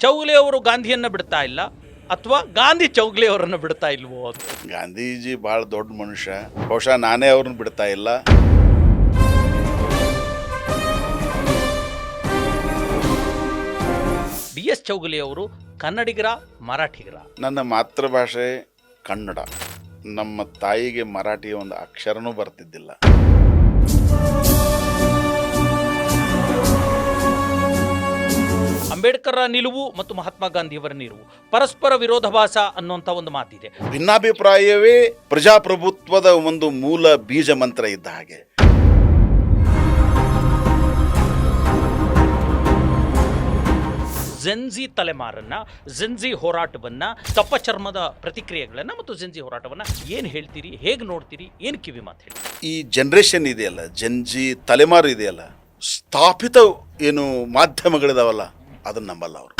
ಚೌಗಲೆ ಅವರು ಗಾಂಧಿಯನ್ನು ಬಿಡ್ತಾ ಇಲ್ಲ ಅಥವಾ ಗಾಂಧಿ ಚೌಗಲೆ ಅವರನ್ನು ಬಿಡ್ತಾ ಇಲ್ವೋ ಅದು? ಗಾಂಧೀಜಿ ಭಾಳ ದೊಡ್ಡ ಮನುಷ್ಯ, ಬಹುಶಃ ನಾನೇ ಅವ್ರನ್ನ ಬಿಡ್ತಾ ಇಲ್ಲ. DS ಚೌಗಲೆ ಅವರು ಕನ್ನಡಿಗರ ಮರಾಠಿಗರ? ನನ್ನ ಮಾತೃಭಾಷೆ ಕನ್ನಡ. ನಮ್ಮ ತಾಯಿಗೆ ಮರಾಠಿಯ ಒಂದು ಅಕ್ಷರನೂ ಬರ್ತಿದ್ದಿಲ್ಲ. ಅಂಬೇಡ್ಕರ್ ನಿಲುವು ಮತ್ತು ಮಹಾತ್ಮ ಗಾಂಧಿಯವರ ನಿಲುವು ಪರಸ್ಪರ ವಿರೋಧಾಭಾಸ ಅನ್ನುವಂಥ ಒಂದು ಮಾತಿದೆ. ಭಿನ್ನಾಭಿಪ್ರಾಯವೇ ಪ್ರಜಾಪ್ರಭುತ್ವದ ಒಂದು ಮೂಲ ಬೀಜ ಮಂತ್ರ ಇದ್ದ ಹಾಗೆ. ಜೆನ್ಜಿ ತಲೆಮಾರನ್ನ, ಜೆನ್ಜಿ ಹೋರಾಟವನ್ನ, ಕಪ್ಪ ಚರ್ಮದ ಪ್ರತಿಕ್ರಿಯೆಗಳನ್ನ ಮತ್ತು ಜೆನ್ಜಿ ಹೋರಾಟವನ್ನ ಏನು ಹೇಳ್ತೀರಿ, ಹೇಗೆ ನೋಡ್ತೀರಿ, ಏನು ಕಿವಿ ಮಾತು ಹೇಳಿ? ಈ ಜನರೇಷನ್ ಇದೆಯಲ್ಲ, ಜೆನ್ಜಿ ತಲೆಮಾರು ಇದೆಯಲ್ಲ, ಸ್ಥಾಪಿತ ಏನು ಮಾಧ್ಯಮಗಳಿದಾವಲ್ಲ, ಅದನ್ನ ನಂಬಲ್ಲ ಅವರು.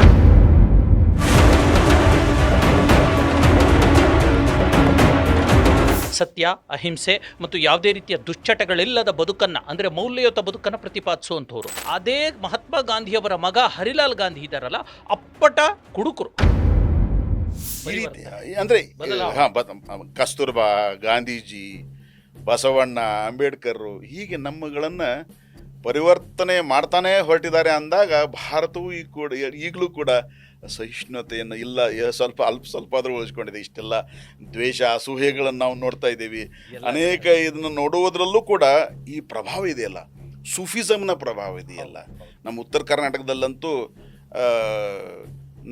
ಸತ್ಯ, ಅಹಿಂಸೆ ಮತ್ತು ಯಾವುದೇ ರೀತಿಯ ದುಶ್ಚಟಗಳಿಲ್ಲದ ಬದುಕನ್ನ, ಅಂದರೆ ಮೌಲ್ಯಯುತ ಬದುಕನ್ನ ಪ್ರತಿಪಾದಿಸುವಂಥವ್ರು. ಅದೇ ಮಹಾತ್ಮ ಗಾಂಧಿಯವರ ಮಗ ಹರಿಲಾಲ್ ಗಾಂಧಿ ಇದ್ದಾರಲ್ಲ, ಅಪ್ಪಟ ಕುಡುಕರು. ಈ ರೀತಿ ಅಂದ್ರೆ ಕಸ್ತೂರ್ಬಾ, ಗಾಂಧೀಜಿ, ಬಸವಣ್ಣ, ಅಂಬೇಡ್ಕರ್ ಹೀಗೆ ನಮ್ಮಗಳನ್ನ ಪರಿವರ್ತನೆ ಮಾಡ್ತಾನೆ ಹೊರಟಿದ್ದಾರೆ ಅಂದಾಗ ಭಾರತವು ಈಗಲೂ ಕೂಡ ಸಹಿಷ್ಣುತೆಯನ್ನು ಇಲ್ಲ, ಸ್ವಲ್ಪ ಆದರೂ ಉಳಿಸ್ಕೊಂಡಿದೆ. ಇಷ್ಟೆಲ್ಲ ದ್ವೇಷ, ಅಸೂಹೆಗಳನ್ನು ನಾವು ನೋಡ್ತಾ ಇದ್ದೀವಿ. ಅನೇಕ ಇದನ್ನು ನೋಡುವುದರಲ್ಲೂ ಕೂಡ ಈ ಪ್ರಭಾವ ಇದೆಯಲ್ಲ, ಸೂಫಿಸಮ್ನ ಪ್ರಭಾವ ಇದೆಯಲ್ಲ. ನಮ್ಮ ಉತ್ತರ ಕರ್ನಾಟಕದಲ್ಲಂತೂ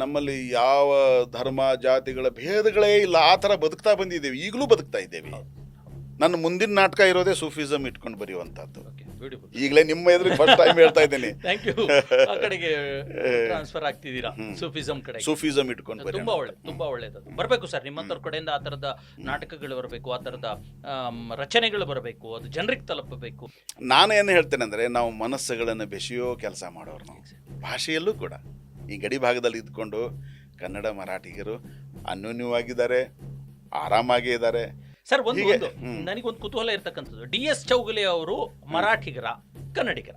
ನಮ್ಮಲ್ಲಿ ಯಾವ ಧರ್ಮ ಜಾತಿಗಳ ಭೇದಗಳೇ ಇಲ್ಲ, ಆ ಥರ ಬದುಕ್ತಾ ಬಂದಿದ್ದೇವೆ, ಈಗಲೂ ಬದುಕ್ತಾ ಇದ್ದೇವೆ. ನನ್ನ ಮುಂದಿನ ನಾಟಕ ಇರೋದೇ ಸೂಫಿಸಮ್ ಇಟ್ಕೊಂಡು ಬರೆಯುವಂಥದ್ದು. ಈಗಲೇ ನಿಮ್ಮ ಎದುರಿಗೆ ಫಸ್ಟ್ ಟೈಮ್ ಹೇಳ್ತಾ ಇದ್ದೀನಿ. ಆ ಕಡೆಗೆ ಟ್ರಾನ್ಸ್ಫರ್ ಆಗ್ತಿದ್ದೀರಾ ಸೂಫಿಸಮ್ ಕಡೆ. ಸೂಫಿಸಮ್ ಇಟ್ಕೊಂಡು ತುಂಬಾ ಒಳ್ಳೇದು. ಬರಬೇಕು ಸರ್, ನಿಮ್ಮಂತವ್ರ ಕಡೆಯಿಂದ ಆ ಥರದ ನಾಟಕಗಳು ಬರಬೇಕು, ಆ ಥರದ ರಚನೆಗಳು ಬರಬೇಕು, ಅದು ಜನರಿಗೆ ತಲುಪಬೇಕು. ನಾನೇನು ಹೇಳ್ತೇನೆ ಅಂದರೆ, ನಾವು ಮನಸ್ಸುಗಳನ್ನು ಬೆಸೆಯೋ ಕೆಲಸ ಮಾಡೋರು ನಾವು. ಭಾಷೆಯಲ್ಲೂ ಕೂಡ ಈ ಗಡಿ ಭಾಗದಲ್ಲಿ ಇದ್ಕೊಂಡು ಕನ್ನಡ ಮರಾಠಿಗರು ಅನ್ಯೋನ್ಯವಾಗಿದ್ದಾರೆ, ಆರಾಮಾಗೇ ಇದ್ದಾರೆ. ಸರ್, ನನಗೊಂದು ಕುತೂಹಲ ಇರ್ತಕ್ಕಂಥದ್ದು, DS ಚೌಗಲೆ ಅವರು ಮರಾಠಿಗರ, ಕನ್ನಡಿಗರ?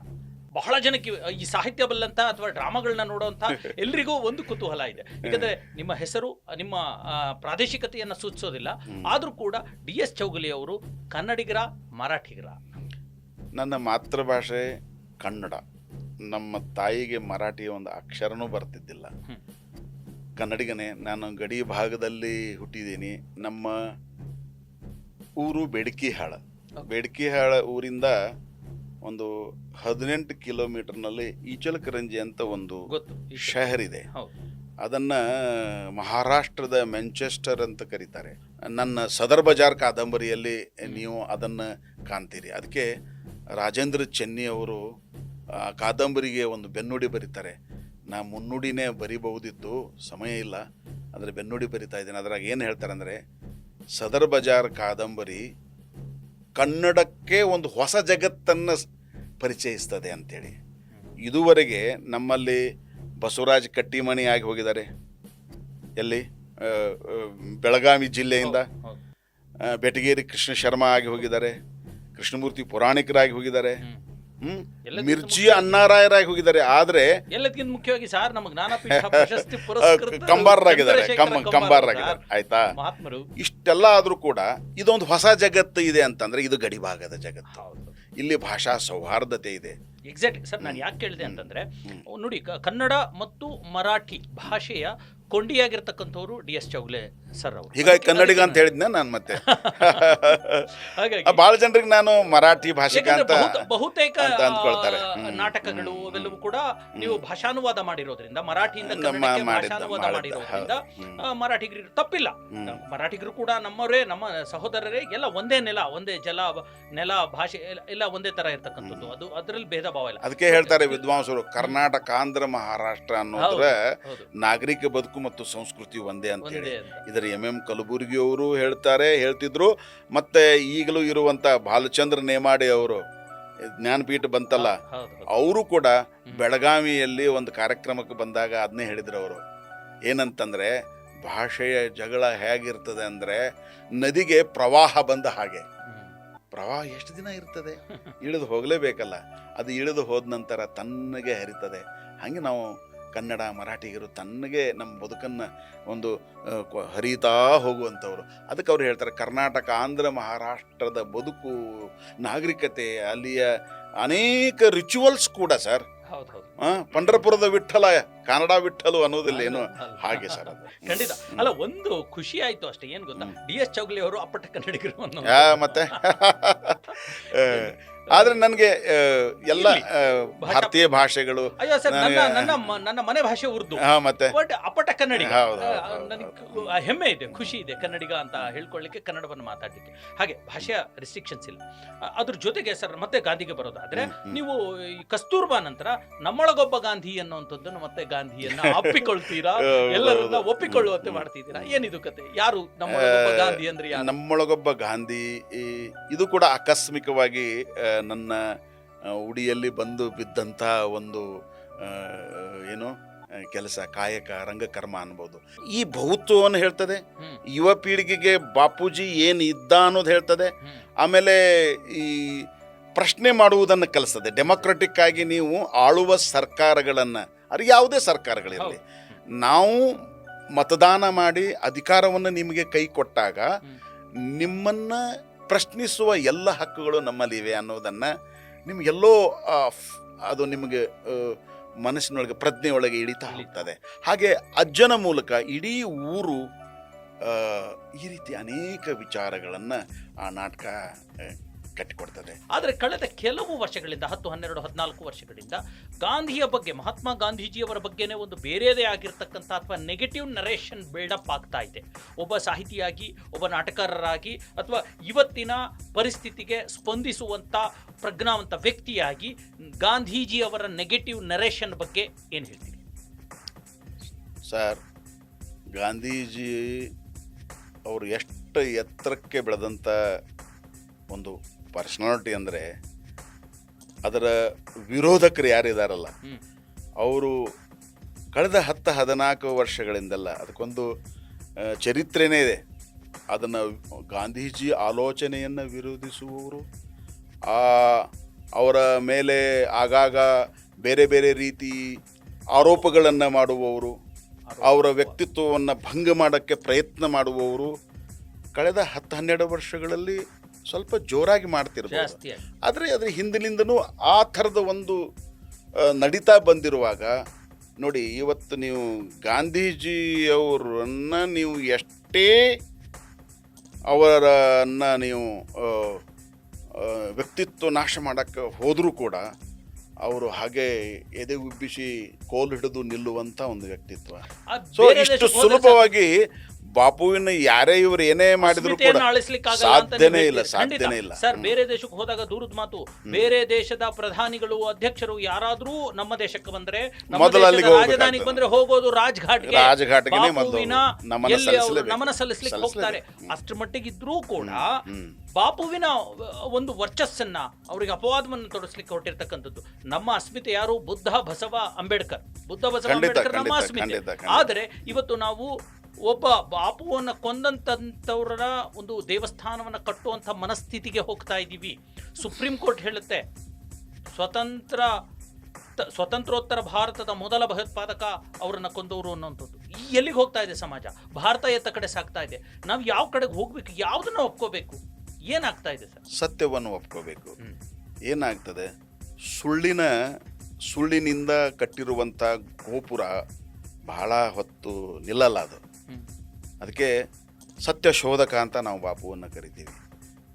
ಬಹಳ ಜನಕ್ಕೆ ಈ ಸಾಹಿತ್ಯ ಬಲ್ಲಂತ ಅಥವಾ ಡ್ರಾಮಾಗಳನ್ನ ನೋಡುವಂತ ಎಲ್ರಿಗೂ ಒಂದು ಕುತೂಹಲ ಇದೆ. ಯಾಕಂದ್ರೆ ನಿಮ್ಮ ಹೆಸರು ನಿಮ್ಮ ಪ್ರಾದೇಶಿಕತೆಯನ್ನು ಸೂಚಿಸೋದಿಲ್ಲ, ಆದ್ರೂ ಕೂಡ DS ಚೌಗಲೆ ಅವರು ಕನ್ನಡಿಗರ, ಮರಾಠಿಗರ? ನನ್ನ ಮಾತೃಭಾಷೆ ಕನ್ನಡ. ನಮ್ಮ ತಾಯಿಗೆ ಮರಾಠಿಯ ಒಂದು ಅಕ್ಷರನೂ ಬರ್ತಿದ್ದಿಲ್ಲ. ಕನ್ನಡಿಗನೇ. ನಾನು ಗಡಿ ಭಾಗದಲ್ಲಿ ಹುಟ್ಟಿದ್ದೀನಿ. ನಮ್ಮ ಊರು ಬೆಡಕಿಹಾಳ. ಬೆಡಕಿಹಾಳ ಊರಿಂದ ಒಂದು 18 ಕಿಲೋಮೀಟರ್ನಲ್ಲಿ ಈಚಲಕರಂಜಿ ಅಂತ ಒಂದು ಶಹರಿದೆ. ಅದನ್ನು ಮಹಾರಾಷ್ಟ್ರದ ಮ್ಯಾಂಚೆಸ್ಟರ್ ಅಂತ ಕರೀತಾರೆ. ನನ್ನ ಸದರ್ ಬಜಾರ್ ಕಾದಂಬರಿಯಲ್ಲಿ ನೀವು ಅದನ್ನು ಕಾಣ್ತೀರಿ. ಅದಕ್ಕೆ ರಾಜೇಂದ್ರ ಚೆನ್ನಿ ಅವರು ಕಾದಂಬರಿಗೆ ಒಂದು ಬೆನ್ನುಡಿ ಬರೀತಾರೆ. ನಾ ಮುನ್ನುಡಿನೇ ಬರಿಬಹುದಿತ್ತು, ಸಮಯ ಇಲ್ಲ, ಆದರೆ ಬೆನ್ನುಡಿ ಬರಿತಾ ಇದ್ದೀನಿ. ಅದ್ರಾಗ ಏನು ಹೇಳ್ತಾರೆ ಅಂದರೆ, ಸದರ್ ಬಜಾರ್ ಕಾದಂಬರಿ ಕನ್ನಡಕ್ಕೆ ಒಂದು ಹೊಸ ಜಗತ್ತನ್ನು ಪರಿಚಯಿಸ್ತದೆ ಅಂಥೇಳಿ. ಇದುವರೆಗೆ ನಮ್ಮಲ್ಲಿ ಬಸವರಾಜ್ ಕಟ್ಟಿಮಣಿ ಆಗಿ ಹೋಗಿದ್ದಾರೆ, ಎಲ್ಲಿ ಬೆಳಗಾವಿ ಜಿಲ್ಲೆಯಿಂದ. ಬೆಟಗೇರಿ ಕೃಷ್ಣ ಶರ್ಮಾ ಆಗಿ ಹೋಗಿದ್ದಾರೆ, ಕೃಷ್ಣಮೂರ್ತಿ ಪುರಾಣಿಕರಾಗಿ ಹೋಗಿದ್ದಾರೆ, ಮಿರ್ಜಿ ಅಣ್ಣಾರಾಯರಾಗಿ ಹೋಗಿದ್ದಾರೆ. ಆದರೆ ಎಲ್ಲದಕ್ಕಿಂತ ಮುಖ್ಯವಾಗಿ ಸರ್, ನಮ್ಮ ಜ್ಞಾನಪೀಠ ಪ್ರಶಸ್ತಿ ಕಂಬಾರರಾಗಿದ್ದಾರೆ. ಆಯ್ತಾ? ಮಹಾತ್ಮರು. ಇಷ್ಟೆಲ್ಲ ಆದ್ರೂ ಕೂಡ ಇದೊಂದು ಹೊಸ ಜಗತ್ತು ಇದೆ ಅಂತಂದ್ರೆ ಇದು ಗಡಿಭಾಗದ ಜಗತ್ತು. ಇಲ್ಲಿ ಭಾಷಾ ಸೌಹಾರ್ದತೆ ಇದೆ. ಎಕ್ಸಾಕ್ಟ್ಲಿ ಸರ್, ನಾನು ಯಾಕೆ ಕೇಳಿದೆ ಅಂತಂದ್ರೆ, ನೋಡಿ, ಕನ್ನಡ ಮತ್ತು ಮರಾಠಿ ಭಾಷೆಯ ಕೊಂಡಿಯಾಗಿರ್ತಕ್ಕಂಥವ್ರು DS ಚೌಗಲೆ ಸರ್ ಅವರು. ಹೀಗಾಗಿ ಕನ್ನಡಿಗ ಅಂತ ಹೇಳಿದ್ನ ನಾನು. ಮತ್ತೆ ಬಹಳ ಜನರಿಗೆ ನಾನು ಮರಾಠಿ ಭಾಷಿಕ ಅಂತ ಬಹುತೇಕ ನಾಟಕಗಳು ಅವೆಲ್ಲವೂ ಕೂಡ ನೀವು ಭಾಷಾನುವಾದ ಮಾಡಿರೋದ್ರಿಂದ, ಮರಾಠಿಯಿಂದ ಕನ್ನಡಕ್ಕೆ ಭಾಷಾನುವಾದ ಮಾಡಿರೋದ್ರಿಂದ ಮರಾಠಿಗರಿಗೆ ತಪ್ಪಿಲ್ಲ. ಮರಾಠಿಗರು ಕೂಡ ನಮ್ಮವರೇ, ನಮ್ಮ ಸಹೋದರರೇ, ಎಲ್ಲ ಒಂದೇ ನೆಲ, ಒಂದೇ ಜಲ, ನೆಲ, ಭಾಷೆ ಎಲ್ಲ ಒಂದೇ ತರ ಇರ್ತಕ್ಕಂಥದ್ದು. ಅದು ಅದರಲ್ಲಿ ಭೇದ ಭಾವ ಇಲ್ಲ. ಅದಕ್ಕೆ ಹೇಳ್ತಾರೆ ವಿದ್ವಾಂಸರು, ಕರ್ನಾಟಕ, ಆಂಧ್ರ, ಮಹಾರಾಷ್ಟ್ರ ಅನ್ನೋದ್ರ ನಾಗರಿಕ ಬದುಕು ಮತ್ತು ಸಂಸ್ಕೃತಿ ಒಂದೇ ಅಂತ ಹೇಳಿ. ಇದರ MM ಕಲಬುರ್ಗಿ ಅವರು ಹೇಳ್ತಿದ್ರು. ಮತ್ತೆ ಈಗಲೂ ಇರುವಂತ ಬಾಲಚಂದ್ರ ನೇಮಾಡೆ ಅವರು, ಜ್ಞಾನಪೀಠ ಬಂತಲ್ಲ, ಅವರು ಕೂಡ ಬೆಳಗಾವಿಯಲ್ಲಿ ಒಂದು ಕಾರ್ಯಕ್ರಮಕ್ಕೆ ಬಂದಾಗ ಅದನ್ನೇ ಹೇಳಿದ್ರು ಅವರು. ಏನಂತಂದ್ರೆ, ಭಾಷೆಯ ಜಗಳ ಹೇಗಿರ್ತದೆ ಅಂದ್ರೆ, ನದಿಗೆ ಪ್ರವಾಹ ಬಂದ ಹಾಗೆ. ಪ್ರವಾಹ ಎಷ್ಟು ದಿನ ಇರ್ತದೆ? ಇಳಿದು ಹೋಗಲೇಬೇಕಲ್ಲ. ಅದು ಇಳಿದು ಹೋದ ನಂತರ ತನ್ನಗೆ ಹರಿತದೆ. ಹಾಗೆ ನಾವು ಕನ್ನಡ ಮರಾಠಿಗರು ತನ್ನಗೆ ನಮ್ಮ ಬದುಕನ್ನು ಒಂದು ಹರಿತಾ ಹೋಗುವಂಥವ್ರು. ಅದಕ್ಕೆ ಅವ್ರು ಹೇಳ್ತಾರೆ ಕರ್ನಾಟಕ ಆಂಧ್ರ ಮಹಾರಾಷ್ಟ್ರದ ಬದುಕು, ನಾಗರಿಕತೆ, ಅಲ್ಲಿಯ ಅನೇಕ ರಿಚುವಲ್ಸ್ ಕೂಡ ಸರ್. ಪಂಢರಪುರದ ವಿಠ್ಠಲ ಕನ್ನಡ ವಿಠ್ಠಲು ಅನ್ನೋದಿಲ್ಲ ಏನು ಹಾಗೆ ಸರ್. ಅದು ಖಂಡಿತ ಅಲ್ಲ, ಒಂದು ಖುಷಿ ಆಯ್ತು ಅಷ್ಟೇ. ಏನ್ ಗೊತ್ತಾ, DS ಚೌಗಲೆ ಅವರು ಅಪ್ಪಟ ಕನ್ನಡಿಗರು ಮತ್ತೆ ಆದ್ರೆ ನನಗೆ ಎಲ್ಲ ಭಾರತೀಯ ಭಾಷೆಗಳು, ಅಯ್ಯೋ ಸರ್, ನನ್ನ ಮನೆ ಭಾಷೆ ಉರ್ದು, ಮತ್ತೆ ಬಟ್ ಅಪ್ಪಟ ಕನ್ನಡಿಗ. ನನಗೆ ಹೆಮ್ಮೆ ಇದೆ, ಖುಷಿ ಇದೆ ಕನ್ನಡಿಗ ಅಂತ ಹೇಳ್ಕೊಳ್ಳಿಕ್ಕೆ, ಕನ್ನಡವನ್ನು ಮಾತಾಡಲಿಕ್ಕೆ. ಹಾಗೆ ಭಾಷೆಯ ರಿಸ್ಟ್ರಿಕ್ಷನ್ಸ್ ಇಲ್ಲ. ಅದ್ರ ಜೊತೆಗೆ ಸರ್ ಮತ್ತೆ ಗಾಂಧಿಗೆ ಬರೋದಾದ್ರೆ, ನೀವು ಈ ಕಸ್ತೂರ್ಬಾ ನಂತರ ನಮ್ಮೊಳಗೊಬ್ಬ ಗಾಂಧಿ ಅನ್ನುವಂಥದ್ದನ್ನು ಮತ್ತೆ ಗಾಂಧಿಯನ್ನ ಅಪ್ಪಿಕೊಳ್ತೀರಾ, ಎಲ್ಲರನ್ನ ಒಪ್ಪಿಕೊಳ್ಳುವಂತೆ ಮಾಡ್ತಿದ್ದೀರಾ, ಏನಿದು ಕತೆ? ಯಾರು ನಮ್ಮೊಳಗೊಬ್ಬ ಗಾಂಧಿ ಅಂದ್ರೆ ಯಾರು? ನಮ್ಮೊಳಗೊಬ್ಬ ಗಾಂಧಿ ಇದು ಕೂಡ ಆಕಸ್ಮಿಕವಾಗಿ ನನ್ನ ಉಡಿಯಲ್ಲಿ ಬಂದು ಬಿದ್ದಂಥ ಒಂದು ಏನು ಕೆಲಸ, ಕಾಯಕ, ರಂಗಕರ್ಮ ಅನ್ಬೋದು. ಈ ಬಹುತ್ವವನ್ನು ಹೇಳ್ತದೆ, ಯುವ ಪೀಳಿಗೆಗೆ ಬಾಪೂಜಿ ಏನು ಇದ್ದ ಅನ್ನೋದು ಹೇಳ್ತದೆ. ಆಮೇಲೆ ಈ ಪ್ರಶ್ನೆ ಮಾಡುವುದನ್ನು ಕಲಿಸ್ತದೆ. ಡೆಮೊಕ್ರೆಟಿಕ್ ಆಗಿ ನೀವು ಆಳುವ ಸರ್ಕಾರಗಳನ್ನು, ಅದು ಯಾವುದೇ ಸರ್ಕಾರಗಳಿರಲಿ, ನಾವು ಮತದಾನ ಮಾಡಿ ಅಧಿಕಾರವನ್ನು ನಿಮಗೆ ಕೈ ಕೊಟ್ಟಾಗ ನಿಮ್ಮನ್ನು ಪ್ರಶ್ನಿಸುವ ಎಲ್ಲ ಹಕ್ಕುಗಳು ನಮ್ಮಲ್ಲಿವೆ ಅನ್ನೋದನ್ನು ನಿಮಗೆಲ್ಲೋ ಅದು ನಿಮಗೆ ಮನಸ್ಸಿನೊಳಗೆ, ಪ್ರಜ್ಞೆಯೊಳಗೆ ಇಳಿತಾ ಹೋಗ್ತದೆ. ಹಾಗೆ ಅಜ್ಜನ ಮೂಲಕ ಇಡೀ ಊರು ಈ ರೀತಿ ಅನೇಕ ವಿಚಾರಗಳನ್ನು ಆ ನಾಟಕ ಕಟ್ಟಿಕೊಡ್ತದೆ. ಆದರೆ ಕಳೆದ ಕೆಲವು ವರ್ಷಗಳಿಂದ, 10, 12, 14 ವರ್ಷಗಳಿಂದ ಗಾಂಧಿಯ ಬಗ್ಗೆ, ಮಹಾತ್ಮ ಗಾಂಧೀಜಿಯವರ ಬಗ್ಗೆನೇ ಒಂದು ಬೇರೆಯದೇ ಆಗಿರ್ತಕ್ಕಂಥ ಅಥವಾ ನೆಗೆಟಿವ್ ನರೇಷನ್ ಬಿಲ್ಡಪ್ ಆಗ್ತಾ ಇದೆ. ಒಬ್ಬ ಸಾಹಿತಿಯಾಗಿ, ಒಬ್ಬ ನಾಟಕರಾಗಿ, ಅಥವಾ ಇವತ್ತಿನ ಪರಿಸ್ಥಿತಿಗೆ ಸ್ಪಂದಿಸುವಂಥ ಪ್ರಜ್ಞಾವಂತ ವ್ಯಕ್ತಿಯಾಗಿ ಗಾಂಧೀಜಿಯವರ ನೆಗೆಟಿವ್ ನರೇಷನ್ ಬಗ್ಗೆ ಏನು ಹೇಳ್ತೀರಿ ಸರ್? ಗಾಂಧೀಜಿ ಅವರು ಎಷ್ಟು ಎತ್ತರಕ್ಕೆ ಬೆಳೆದಂಥ ಒಂದು ಪರ್ಸನಾಲಿಟಿ ಅಂದರೆ, ಅದರ ವಿರೋಧಕರು ಯಾರಿದಾರಲ್ಲ ಅವರು ಕಳೆದ 10-14 ವರ್ಷಗಳಿಂದಲ್ಲ, ಅದಕ್ಕೊಂದು ಚರಿತ್ರೆನೇ ಇದೆ. ಅದನ್ನು ಗಾಂಧೀಜಿ ಆಲೋಚನೆಯನ್ನು ವಿರೋಧಿಸುವವರು, ಅವರ ಮೇಲೆ ಆಗಾಗ ಬೇರೆ ಬೇರೆ ರೀತಿ ಆರೋಪಗಳನ್ನು ಮಾಡುವವರು, ಅವರ ವ್ಯಕ್ತಿತ್ವವನ್ನು ಭಂಗ ಮಾಡೋಕ್ಕೆ ಪ್ರಯತ್ನ ಮಾಡುವವರು ಕಳೆದ 10-12 ವರ್ಷಗಳಲ್ಲಿ ಸ್ವಲ್ಪ ಜೋರಾಗಿ ಮಾಡ್ತಿರ್ಬೋದು. ಆದರೆ ಅದ್ರ ಹಿಂದಿನಿಂದನೂ ಆ ಥರದ ಒಂದು ನಡೀತಾ ಬಂದಿರುವಾಗ ನೋಡಿ, ಇವತ್ತು ನೀವು ಗಾಂಧೀಜಿಯವರನ್ನು ನೀವು ಎಷ್ಟೇ ಅವರನ್ನು ನೀವು ವ್ಯಕ್ತಿತ್ವ ನಾಶ ಮಾಡೋಕ್ಕೆ ಹೋದರೂ ಕೂಡ ಅವರು ಹಾಗೆ ಎದೆ ಉಬ್ಬಿಸಿ ಕೋಲು ಹಿಡಿದು ನಿಲ್ಲುವಂಥ ಒಂದು ವ್ಯಕ್ತಿತ್ವ. ಸೊ ಇಷ್ಟು ಸುಲಭವಾಗಿ ಬಾಪುವಿನ ಯಾರೇ ಇವರು ಏನೇ ಮಾಡಿದ್ರು ಕೂಡ ಸಾಧ್ಯನೇ ಇಲ್ಲ. ಸರ್, ಬೇರೆ ದೇಶಕ್ಕೆ ಹೋದಾಗ ದೂರದ ಮಾತು, ಬೇರೆ ದೇಶದ ಪ್ರಧಾನಿಗಳು, ಅಧ್ಯಕ್ಷರು ಯಾರಾದ್ರೂ ನಮ್ಮ ದೇಶಕ್ಕೆ ಬಂದ್ರೆ, ರಾಜಧಾನಿಗೆ ಬಂದ್ರೆ ಹೋಗೋದು ರಾಜ್ಘಾಟ್ಗೆ ನಮನ ಸಲ್ಲಿಸ್ಲಿಕ್ಕೆ ಹೋಗ್ತಾರೆ. ಅಷ್ಟರ ಮಟ್ಟಿಗಿದ್ರೂ ಕೂಡ ಬಾಪುವಿನ ಒಂದು ವರ್ಚಸ್ಸನ್ನ, ಅವರಿಗೆ ಅಪವಾದವನ್ನು ತೊಡಸ್ಲಿಕ್ಕೆ ಹೊರಟಿರ್ತಕ್ಕಂಥದ್ದು. ನಮ್ಮ ಅಸ್ಮಿತೆ ಯಾರು? ಬುದ್ಧ ಬಸವ ಅಂಬೇಡ್ಕರ್ ನಮ್ಮ ಅಸ್ಮಿತೆ. ಆದರೆ ಇವತ್ತು ನಾವು ಒಬ್ಬ ಬಾಪುವನ್ನು ಕೊಂದಂಥವರ ಒಂದು ದೇವಸ್ಥಾನವನ್ನು ಕಟ್ಟುವಂಥ ಮನಸ್ಥಿತಿಗೆ ಹೋಗ್ತಾ ಇದ್ದೀವಿ. ಸುಪ್ರೀಂ ಕೋರ್ಟ್ ಹೇಳುತ್ತೆ, ಸ್ವತಂತ್ರೋತ್ತರ ಭಾರತದ ಮೊದಲ ಭಯೋತ್ಪಾದಕ ಅವರನ್ನ ಕೊಂದವರು ಅನ್ನೋಂಥದ್ದು. ಎಲ್ಲಿಗೆ ಹೋಗ್ತಾ ಇದೆ ಸಮಾಜ? ಭಾರತ ಎತ್ತ ಕಡೆ ಸಾಗ್ತಾ ಇದೆ. ನಾವು ಯಾವ ಕಡೆಗೆ ಹೋಗ್ಬೇಕು? ಯಾವುದನ್ನ ಒಪ್ಕೋಬೇಕು? ಏನಾಗ್ತಾ ಇದೆ ಸರ್? ಸತ್ಯವನ್ನು ಒಪ್ಕೋಬೇಕು. ಏನಾಗ್ತದೆ? ಸುಳ್ಳಿನಿಂದ ಕಟ್ಟಿರುವಂಥ ಗೋಪುರ ಬಹಳ ಹೊತ್ತು ನಿಲ್ಲಲ್ಲ. ಅದು ಅದಕ್ಕೆ ಸತ್ಯ ಶೋಧಕ ಅಂತ ನಾವು ಬಾಪುವನ್ನು ಕರಿತೀವಿ.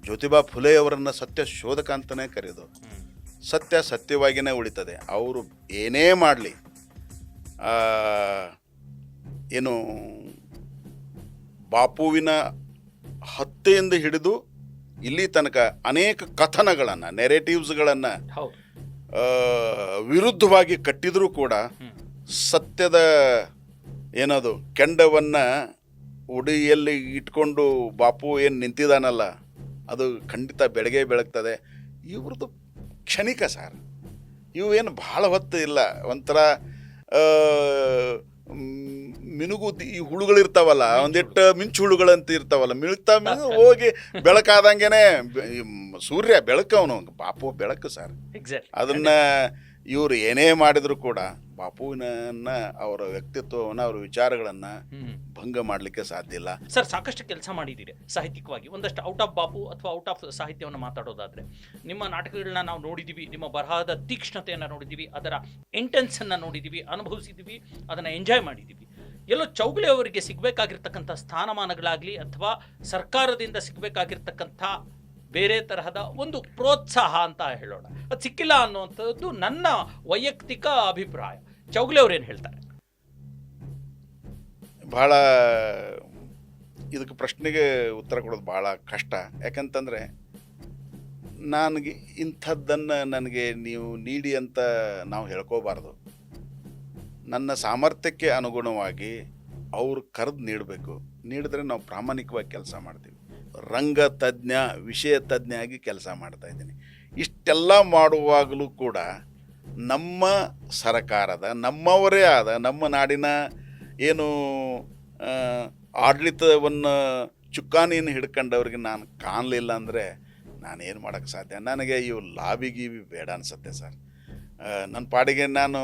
ಜ್ಯೋತಿಬಾ ಫುಲೆ ಅವರನ್ನು ಸತ್ಯ ಶೋಧಕ ಅಂತಲೇ ಕರೆಯೋದು. ಸತ್ಯ ಸತ್ಯವಾಗಿಯೇ ಉಳಿತದೆ. ಅವರು ಏನೇ ಮಾಡಲಿ, ಏನು ಬಾಪುವಿನ ಹತ್ಯೆಯಿಂದ ಹಿಡಿದು ಇಲ್ಲಿ ತನಕ ಅನೇಕ ಕಥನಗಳನ್ನು, ನೆರೇಟಿವ್ಸ್ಗಳನ್ನು ವಿರುದ್ಧವಾಗಿ ಕಟ್ಟಿದರೂ ಕೂಡ ಸತ್ಯದ ಏನದು ಕೆಂಡವನ್ನು ಉಡಿಯಲ್ಲಿ ಇಟ್ಕೊಂಡು ಬಾಪು ಏನು ನಿಂತಿದ್ದಾನಲ್ಲ, ಅದು ಖಂಡಿತ ಬೆಳಗ್ಗೆ ಬೆಳಗ್ತದೆ. ಇವ್ರದ್ದು ಕ್ಷಣಿಕ ಸರ್. ಇವು ಏನು ಭಾಳ ಹೊತ್ತು ಇಲ್ಲ. ಒಂಥರ ಮಿನುಗು ಈ ಹುಳುಗಳಿರ್ತಾವಲ್ಲ, ಒಂದಿಟ್ಟು ಮಿಂಚು ಹುಳುಗಳಂತ ಇರ್ತಾವಲ್ಲ, ಮಿಳುಕ್ತಾ ಹೋಗಿ ಬೆಳಕಾದಂಗೆನೆ ಸೂರ್ಯ ಬೆಳಕು, ಅವನು ಬಾಪು ಬೆಳಕು ಸರ್. ಅದನ್ನ ಇವರು ಏನೇ ಮಾಡಿದ್ರು ಕೂಡ ಬಾಪುವಿನ ಅವರ ವ್ಯಕ್ತಿತ್ವವನ್ನು, ಅವರ ವಿಚಾರಗಳನ್ನು ಭಂಗ ಮಾಡಲಿಕ್ಕೆ ಸಾಧ್ಯ ಇಲ್ಲ. ಸರ್, ಸಾಕಷ್ಟು ಕೆಲಸ ಮಾಡಿದ್ದೀರಿ ಸಾಹಿತ್ಯಿಕವಾಗಿ. ಒಂದಷ್ಟು ಔಟ್ ಆಫ್ ಬಾಪು ಅಥವಾ ಔಟ್ ಆಫ್ ಸಾಹಿತ್ಯವನ್ನು ಮಾತಾಡೋದಾದ್ರೆ, ನಿಮ್ಮ ನಾಟಕಗಳನ್ನ ನಾವು ನೋಡಿದ್ದೀವಿ, ನಿಮ್ಮ ಬರಹದ ತೀಕ್ಷ್ಣತೆಯನ್ನು ನೋಡಿದ್ದೀವಿ, ಅದರ ಇಂಟೆನ್ಸನ್ನು ನೋಡಿದ್ದೀವಿ, ಅನುಭವಿಸಿದ್ದೀವಿ, ಅದನ್ನು ಎಂಜಾಯ್ ಮಾಡಿದ್ದೀವಿ. ಎಲ್ಲೋ ಚೌಗಲೆ ಅವರಿಗೆ ಸಿಗಬೇಕಾಗಿರ್ತಕ್ಕಂಥ ಸ್ಥಾನಮಾನಗಳಾಗಲಿ ಅಥವಾ ಸರ್ಕಾರದಿಂದ ಸಿಗಬೇಕಾಗಿರ್ತಕ್ಕಂಥ ಬೇರೆ ತರಹದ ಒಂದು ಪ್ರೋತ್ಸಾಹ ಅಂತ ಹೇಳೋಣ, ಅದು ಸಿಕ್ಕಿಲ್ಲ ಅನ್ನುವಂಥದ್ದು ನನ್ನ ವೈಯಕ್ತಿಕ ಅಭಿಪ್ರಾಯ. ಚೌಗಲೆ ಅವ್ರು ಏನು ಹೇಳ್ತಾರೆ? ಭಾಳ ಇದಕ್ಕೆ ಪ್ರಶ್ನೆಗೆ ಉತ್ತರ ಕೊಡೋದು ಭಾಳ ಕಷ್ಟ. ಯಾಕಂತಂದರೆ ನನಗೆ ಇಂಥದ್ದನ್ನು ನನಗೆ ನೀವು ನೀಡಿ ಅಂತ ನಾವು ಹೇಳ್ಕೋಬಾರ್ದು. ನನ್ನ ಸಾಮರ್ಥ್ಯಕ್ಕೆ ಅನುಗುಣವಾಗಿ ಅವರು ಕರೆದು ನೀಡಬೇಕು. ನೀಡಿದ್ರೆ ನಾವು ಪ್ರಾಮಾಣಿಕವಾಗಿ ಕೆಲಸ ಮಾಡ್ತೀವಿ. ರಂಗ ತಜ್ಞ, ವಿಷಯ ತಜ್ಞ ಆಗಿ ಕೆಲಸ ಮಾಡ್ತಾಯಿದ್ದೀನಿ. ಇಷ್ಟೆಲ್ಲ ಮಾಡುವಾಗಲೂ ಕೂಡ ನಮ್ಮ ಸರಕಾರದ, ನಮ್ಮವರೇ ಆದ ನಮ್ಮ ನಾಡಿನ ಏನು ಆಡಳಿತವನ್ನು ಚುಕ್ಕಾಣಿಯನ್ನು ಹಿಡ್ಕೊಂಡವ್ರಿಗೆ ನಾನು ಕಾಣಲಿಲ್ಲ ಅಂದರೆ ನಾನೇನು ಮಾಡೋಕ್ಕೆ ಸಾಧ್ಯ? ನನಗೆ ಇವು ಲಾಬಿ ಗೀಬಿ ಬೇಡ ಅನಿಸುತ್ತೆ ಸರ್. ನನ್ನ ಪಾಡಿಗೆ ನಾನು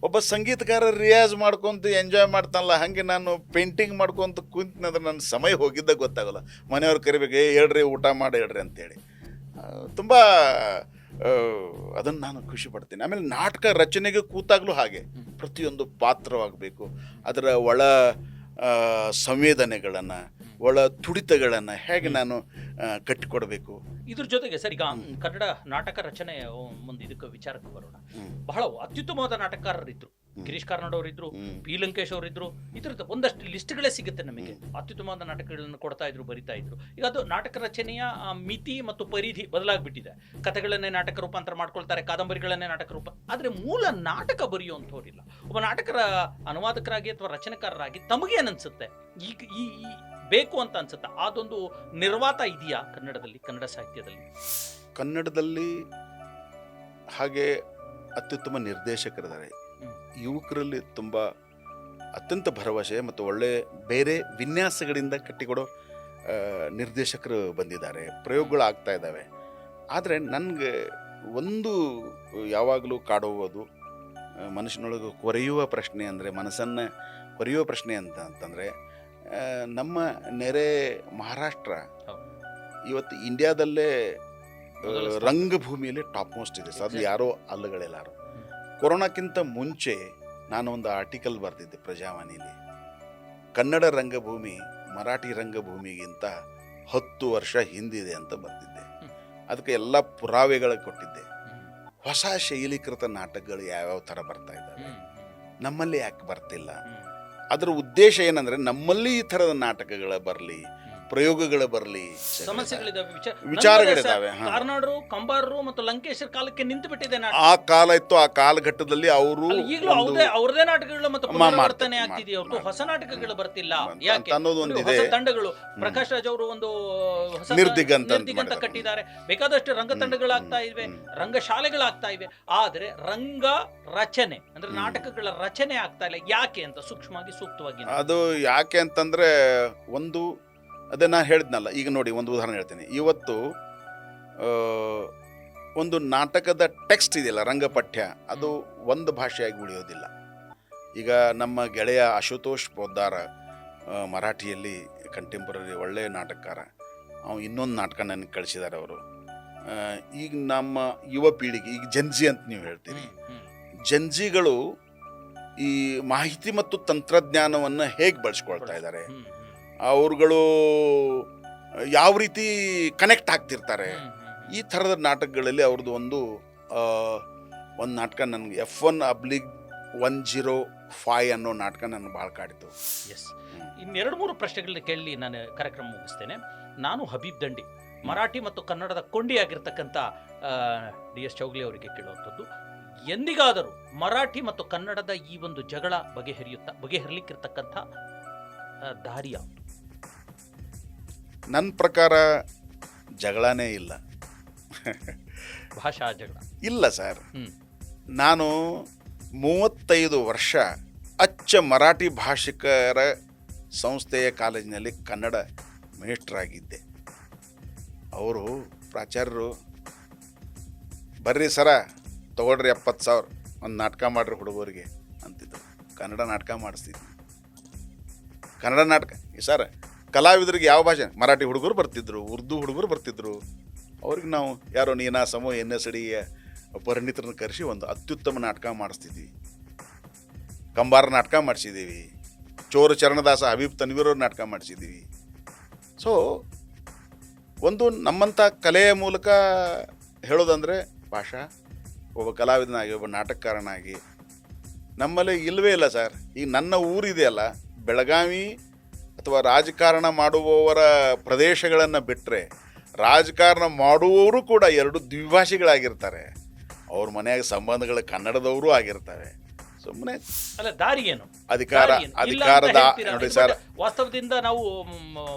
ಒಬ್ಬ ಸಂಗೀತಗಾರ ರಿಯಾಜ್ ಮಾಡ್ಕೊತ ಎಂಜಾಯ್ ಮಾಡ್ತಾನಲ್ಲ, ಹಾಗೆ ನಾನು ಪೇಂಟಿಂಗ್ ಮಾಡ್ಕೊತ ಕುಂತಿನಂದ್ರೆ ನನ್ನ ಸಮಯ ಹೋಗಿದ್ದಾಗ ಗೊತ್ತಾಗೋಲ್ಲ. ಮನೆಯವ್ರು ಕರಿಬೇಕು, ಹೇಳ್ರಿ ಊಟ ಮಾಡಿ ಹೇಳ್ರಿ ಅಂತೇಳಿ. ತುಂಬ ಅದನ್ನು ನಾನು ಖುಷಿ ಪಡ್ತೀನಿ. ಆಮೇಲೆ ನಾಟಕ ರಚನೆಗೆ ಕೂತಾಗಲೂ ಹಾಗೆ ಪ್ರತಿಯೊಂದು ಪಾತ್ರವಾಗಬೇಕು. ಅದರ ಒಳ ಸಂವೇದನೆಗಳನ್ನು, ಒಳ ತುಡಿತಗಳನ್ನು ಹೇಗೆ ನಾನು ಕಟ್ಟಿಕೊಡಬೇಕು. ಇದ್ರ ಜೊತೆಗೆ ಸರ್, ಈಗ ಕನ್ನಡ ನಾಟಕ ರಚನೆ ಮುಂದೆ ಇದಕ್ಕೆ ವಿಚಾರಕ್ಕೆ ಬರೋಣ. ಬಹಳ ಅತ್ಯುತ್ತಮವಾದ ನಾಟಕಕಾರರಿದ್ರು. ಗಿರೀಶ್ ಕಾರ್ನಾಡ್ ಅವರಿದ್ರು, ಪಿ ಲಂಕೇಶ್ ಅವರಿದ್ರು. ಇದ್ರದ್ದು ಒಂದಷ್ಟು ಲಿಸ್ಟ್ಗಳೇ ಸಿಗುತ್ತೆ ನಮಗೆ. ಅತ್ಯುತ್ತಮವಾದ ನಾಟಕಗಳನ್ನು ಕೊಡ್ತಾ ಇದ್ರು, ಬರಿತಾ ಇದ್ರು. ಈಗ ಅದು ನಾಟಕ ರಚನೆಯ ಮಿತಿ ಮತ್ತು ಪರಿಧಿ ಬದಲಾಗ್ಬಿಟ್ಟಿದೆ. ಕಥೆಗಳನ್ನೇ ನಾಟಕ ರೂಪಾಂತರ ಮಾಡ್ಕೊಳ್ತಾರೆ, ಕಾದಂಬರಿಗಳನ್ನೇ ನಾಟಕ ರೂಪ. ಆದರೆ ಮೂಲ ನಾಟಕ ಬರೆಯುವಂಥವ್ರಿಲ್ಲ. ಒಬ್ಬ ನಾಟಕರ ಅನುವಾದಕರಾಗಿ ಅಥವಾ ರಚನೆಕಾರರಾಗಿ ತಮಗೇನನ್ಸುತ್ತೆ ಈಗ ಈ ಬೇಕು ಅಂತ ಅನ್ಸುತ್ತೆ? ಅದೊಂದು ನಿರ್ವಾತ ಇದೆಯಾ ಕನ್ನಡದಲ್ಲಿ, ಕನ್ನಡ ಸಾಹಿತ್ಯದಲ್ಲಿ? ಕನ್ನಡದಲ್ಲಿ ಹಾಗೆ ಅತ್ಯುತ್ತಮ ನಿರ್ದೇಶಕರಿದ್ದಾರೆ. ಯುವಕರಲ್ಲಿ ತುಂಬ ಅತ್ಯಂತ ಭರವಸೆ ಮತ್ತು ಒಳ್ಳೆ ಬೇರೆ ವಿನ್ಯಾಸಗಳಿಂದ ಕಟ್ಟಿಕೊಡೋ ನಿರ್ದೇಶಕರು ಬಂದಿದ್ದಾರೆ, ಪ್ರಯೋಗಗಳು ಆಗ್ತಾ ಇದ್ದಾವೆ. ಆದರೆ ನನಗೆ ಒಂದು ಯಾವಾಗಲೂ ಕಾಡುವುದು, ಮನುಷ್ಯನೊಳಗೆ ಕೊರೆಯುವ ಪ್ರಶ್ನೆ ಅಂದರೆ, ಮನಸ್ಸನ್ನು ಕೊರೆಯುವ ಪ್ರಶ್ನೆ ಅಂತಂದರೆ, ನಮ್ಮ ನೆರೆ ಮಹಾರಾಷ್ಟ್ರ ಇವತ್ತು ಇಂಡಿಯಾದಲ್ಲೇ ರಂಗಭೂಮಿಯಲ್ಲಿ ಟಾಪ್ ಮೋಸ್ಟ್ ಇದೆ ಸರ್. ಅದು ಯಾರೋ ಅಲ್ಲಗಳೆಲ್ಲಾರು. ಕೊರೋನಾಕ್ಕಿಂತ ಮುಂಚೆ ನಾನು ಒಂದು ಆರ್ಟಿಕಲ್ ಬರೆದಿದ್ದೆ ಪ್ರಜಾವಾಣಿಲಿ. ಕನ್ನಡ ರಂಗಭೂಮಿ ಮರಾಠಿ ರಂಗಭೂಮಿಗಿಂತ 10 ವರ್ಷ ಹಿಂದಿದೆ ಅಂತ ಬರೆದಿದ್ದೆ. ಅದಕ್ಕೆ ಎಲ್ಲ ಪುರಾವೆಗಳು ಕೊಟ್ಟಿದ್ದೆ. ಹೊಸ ಶೈಲೀಕೃತ ನಾಟಕಗಳು ಯಾವ್ಯಾವ ಥರ ಬರ್ತಾ ಇದ್ದಾವೆ, ನಮ್ಮಲ್ಲಿ ಯಾಕೆ ಬರ್ತಿಲ್ಲ? ಅದರ ಉದ್ದೇಶ ಏನಂದರೆ, ನಮ್ಮಲ್ಲಿ ಈ ಥರದ ನಾಟಕಗಳ ಬರಲಿ, ಪ್ರಯೋಗಗಳು ಬರಲಿ, ವಿಚಾರಗಳಿದ್ದಾವೆ. ಕಾರ್ನಾಡರು, ಕಂಬಾರರು ಮತ್ತು ಲಂಕೇಶರ್ ಕಾಲಕ್ಕೆ ನಿಂತು ಬಿಟ್ಟಿದೆ. ಆ ಕಾಲ ಇತ್ತು. ಆ ಕಾಲಘಟ್ಟದಲ್ಲಿ ಅವರು ಈಗಲೂ ಅವ್ರದೇ ನಾಟಕಗಳು ಮತ್ತು ಪುನರಾವರ್ತನೆ ಆಗ್ತಿದೆ ಹೊರತು ಹೊಸ ನಾಟಕಗಳು ಬರ್ತಿಲ್ಲ. ಯಾಕೆ ಅನ್ನೋದು ಒಂದಿದೆ. ತಂಡಗಳು ಪ್ರಕಾಶ್ ರಾಜ್ ಅವರು ಒಂದು ಹೊಸ ನಿರ್ದಿಗಂತ ಕಟ್ಟಿದ್ದಾರೆ. ಬೇಕಾದಷ್ಟು ರಂಗ ತಂಡಗಳಾಗ್ತಾ ಇವೆ, ರಂಗಶಾಲೆಗಳಾಗ್ತಾ ಇವೆ. ಆದ್ರೆ ರಂಗ ರಚನೆ ಅಂದ್ರೆ ನಾಟಕಗಳ ರಚನೆ ಆಗ್ತಾ ಇಲ್ಲ. ಯಾಕೆ ಅಂತ ಸೂಕ್ಷ್ಮವಾಗಿ, ಸೂಕ್ತವಾಗಿ ಅದು ಯಾಕೆ ಅಂತಂದ್ರೆ, ಒಂದು ಅದೇ ನಾನು ಹೇಳಿದ್ನಲ್ಲ, ಈಗ ನೋಡಿ ಒಂದು ಉದಾಹರಣೆ ಹೇಳ್ತೀನಿ. ಇವತ್ತು ಒಂದು ನಾಟಕದ ಟೆಕ್ಸ್ಟ್ ಇದೆಯಲ್ಲ, ರಂಗಪಠ್ಯ, ಅದು ಒಂದು ಭಾಷೆಯಾಗಿ ಉಳಿಯೋದಿಲ್ಲ. ಈಗ ನಮ್ಮ ಗೆಳೆಯ ಆಶುತೋಷ್ ಪೋದ್ದಾರ ಮರಾಠಿಯಲ್ಲಿ ಕಂಟೆಂಪರರಿ ಒಳ್ಳೆಯ ನಾಟಕಕಾರ, ಅವ್ನು ಇನ್ನೊಂದು ನಾಟಕ ನನಗೆ ಕಳಿಸಿದ್ದಾರೆ ಅವರು. ಈಗ ನಮ್ಮ ಯುವ ಪೀಳಿಗೆ, ಈಗ ಜನ್ಜಿ ಅಂತ ನೀವು ಹೇಳ್ತೀರಿ, ಜನ್ಜಿಗಳು ಈ ಮಾಹಿತಿ ಮತ್ತು ತಂತ್ರಜ್ಞಾನವನ್ನು ಹೇಗೆ ಬಳಸ್ಕೊಳ್ತಾ ಇದ್ದಾರೆ, ಅವ್ರುಗಳು ಯಾವ ರೀತಿ ಕನೆಕ್ಟ್ ಆಗ್ತಿರ್ತಾರೆ, ಈ ಥರದ ನಾಟಕಗಳಲ್ಲಿ ಅವ್ರದ್ದು ಒಂದು ನಾಟಕ ನನಗೆ F1/105 ಅನ್ನೋ ನಾಟಕ ನನಗೆ ಭಾಳ ಕಾಡಿತು. ಎಸ್, ಇನ್ನೆರಡು ಮೂರು ಪ್ರಶ್ನೆಗಳನ್ನ ಕೇಳಿ ನಾನು ಕಾರ್ಯಕ್ರಮ ಮುಗಿಸ್ತೇನೆ. ನಾನು ಹಬೀಬ್ ದಂಡಿ, ಮರಾಠಿ ಮತ್ತು ಕನ್ನಡದ ಕೊಂಡಿಯಾಗಿರ್ತಕ್ಕಂಥ DS ಚೌಗಲೆ ಅವರಿಗೆ ಕೇಳುವಂಥದ್ದು, ಎಂದಿಗಾದರೂ ಮರಾಠಿ ಮತ್ತು ಕನ್ನಡದ ಈ ಒಂದು ಜಗಳ ಬಗೆಹರಿಲಿಕ್ಕಿರ್ತಕ್ಕಂಥ ದಾರಿ ಯಾವುದು? ನನ್ನ ಪ್ರಕಾರ ಜಗಳನೇ ಇಲ್ಲ. ಭಾಷಾ ಜಗಳ ಇಲ್ಲ ಸರ್. ನಾನು 35 ವರ್ಷ ಅಚ್ಚ ಮರಾಠಿ ಭಾಷಿಕರ ಸಂಸ್ಥೆಯ ಕಾಲೇಜಿನಲ್ಲಿ ಕನ್ನಡ ಮೇಷ್ಟ್ರಾಗಿದ್ದೆ. ಅವರು ಪ್ರಾಚಾರ್ಯರು, ಬರ್ರಿ ಸರ ತಗೊಳ್ರಿ 70,000, ಒಂದು ನಾಟಕ ಮಾಡ್ರಿ ಹುಡುಗರಿಗೆ ಅಂತಿದ್ರು. ಕನ್ನಡ ನಾಟಕ ಮಾಡಿಸ್ತಿದ್ವಿ. ಕನ್ನಡ ನಾಟಕ ಸರ್ ಕಲಾವಿದರಿಗೆ ಯಾವ ಭಾಷೆ, ಮರಾಠಿ ಹುಡುಗರು ಬರ್ತಿದ್ರು, ಉರ್ದು ಹುಡುಗರು ಬರ್ತಿದ್ರು. ಅವ್ರಿಗೆ ನಾವು ಯಾರೋ ನೀನಾಸಮೋ NSD ಪರಿಣಿತರನ್ನ ಕರೆಸಿ ಒಂದು ಅತ್ಯುತ್ತಮ ನಾಟಕ ಮಾಡಿಸ್ತಿದ್ವಿ. ಕಂಬಾರ ನಾಟಕ ಮಾಡಿಸಿದ್ದೀವಿ. ಚೋರ ಚರಣದಾಸ ಹಬೀಬ್ ತನ್ವೀರವ್ರ ನಾಟಕ ಮಾಡಿಸಿದ್ದೀವಿ. ಸೊ ಒಂದು ನಮ್ಮಂಥ ಕಲೆಯ ಮೂಲಕ ಹೇಳೋದಂದರೆ ಭಾಷಾ, ಒಬ್ಬ ಕಲಾವಿದನಾಗಿ ಒಬ್ಬ ನಾಟಕಕಾರನಾಗಿ ನಮ್ಮಲ್ಲಿ ಇಲ್ಲವೇ ಇಲ್ಲ ಸರ್. ಈಗ ನನ್ನ ಊರಿದೆಯಲ್ಲ ಬೆಳಗಾವಿ ಅಥವಾ ರಾಜಕಾರಣ ಮಾಡುವವರ ಪ್ರದೇಶಗಳನ್ನು ಬಿಟ್ಟರೆ ರಾಜಕಾರಣ ಮಾಡುವವರು ಕೂಡ ಎರಡು ದ್ವಿಭಾಷಿಗಳಾಗಿರ್ತಾರೆ. ಅವ್ರ ಮನೆಯಾಗ ಸಂಬಂಧಗಳು ಕನ್ನಡದವರು ಆಗಿರ್ತವೆ. ಸುಮ್ಮನೆ ಅಲ್ಲ, ದಾರಿ ಏನು? ಅಧಿಕಾರದ ನೋಡಿ ಸರ್, ವಾಸ್ತವದಿಂದ ನಾವು